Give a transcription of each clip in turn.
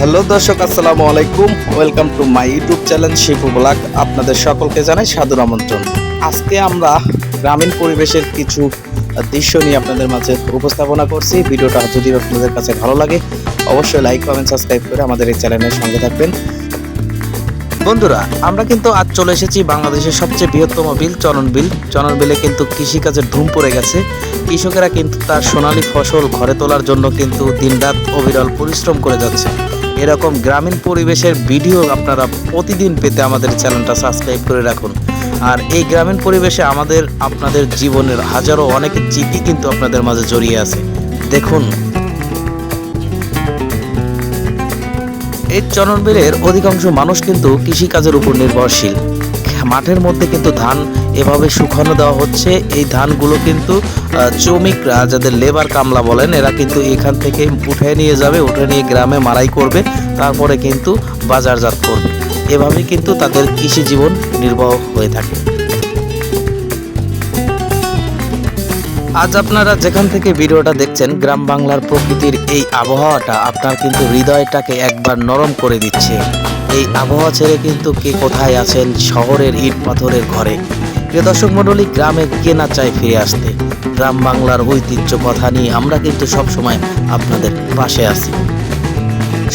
Hello দর্শক, আসসালামু আলাইকুম। Welcome to my YouTube channel Shipu blog. আপনাদের সকলকে জানাই সাদর আমন্ত্রণ। আজকে আমরা গ্রামীণ পরিবেশের কিছু দৃশ্য নিয়ে আপনাদের মাঝে উপস্থাপনা করছি। ভিডিওটা যদি আপনাদের কাছে ভালো লাগে অবশ্যই লাইক, কমেন্ট, সাবস্ক্রাইব করে আমাদের এই চ্যানেলের সঙ্গে থাকবেন। বন্ধুরা, আমরা কিন্তু আজ চলে এসেছি বাংলাদেশের সবচেয়ে বৃহত্তম বিল চনন বিল। চনন বিলে কিন্তু কৃষিকাজের ধুম পড়ে গেছে। কৃষকেরা কিন্তু তার সোনালী ফসল ঘরে তোলার জন্য কিন্তু দিনরাত অবিরল পরিশ্রম করে যাচ্ছে। এরকম গ্রামীণ পরিবেশের ভিডিও আপনারা প্রতিদিন পেতে আমাদের চ্যানেলটা সাবস্ক্রাইব করে রাখুন। আর এই গ্রামীণ পরিবেশে আপনাদের জীবনের হাজারো অনেক স্মৃতি কিন্তু আপনাদের মাঝে জড়িয়ে আছে। দেখুন, এই চননবিলের অধিকাংশ মানুষ কিন্তু কৃষিকাজের উপর নির্ভরশীল। মাঠের মধ্যে কিন্তু ধান এভাবে শুকানো দেওয়া হচ্ছে। এই ধানগুলো কিন্তু শ্রমিকরা, যাদের লেবার কামলা বলেন, এরা কিন্তু এখান থেকে উঠে নিয়ে যাবে, উঠে নিয়ে গ্রামে মাড়াই করবে, তারপরে কিন্তু বাজারজাত করবে। এভাবেই কিন্তু তাদের কৃষি জীবন নির্বাহ হয়ে থাকে। আজ আপনারা যেখান থেকে ভিডিওটা দেখছেন, গ্রাম বাংলার প্রকৃতির এই আবহাওয়াটা আপনার কিন্তু হৃদয়টাকে একবার নরম করে দিচ্ছে। এই আবহাওয়া ছেড়ে কিন্তু কে কোথায় আছেন শহরের ইট পাথরের ঘরে। প্রিয় দর্শক মণ্ডলী, গ্রামে কে না চায় ফিরে আসতে। গ্রাম বাংলার ঐতিহ্য কথা নিয়ে আমরা কিন্তু সবসময় আপনাদের পাশে আছি।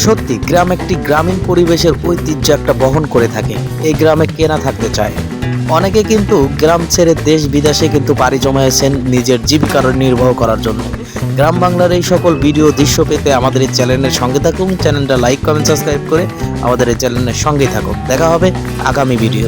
সত্যি গ্রাম একটি গ্রামীণ পরিবেশের ঐতিহ্য একটা বহন করে থাকে। এই গ্রামে কে না থাকতে চায়। অনেকে কিন্তু গ্রাম ছেড়ে দেশ বিদেশে কিন্তু পাড়ি জমাইছেন নিজের জীবিকা নির্বাহ করার জন্য। গ্রাম বাংলার এই সকল ভিডিও দৃশ্য পেতে আমাদের এই চ্যানেলের সঙ্গে থাকুন। চ্যানেলটা লাইক, কমেন্ট, সাবস্ক্রাইব করে আমাদের এই চ্যানেলের সঙ্গেই থাকুন। দেখা হবে আগামী ভিডিও।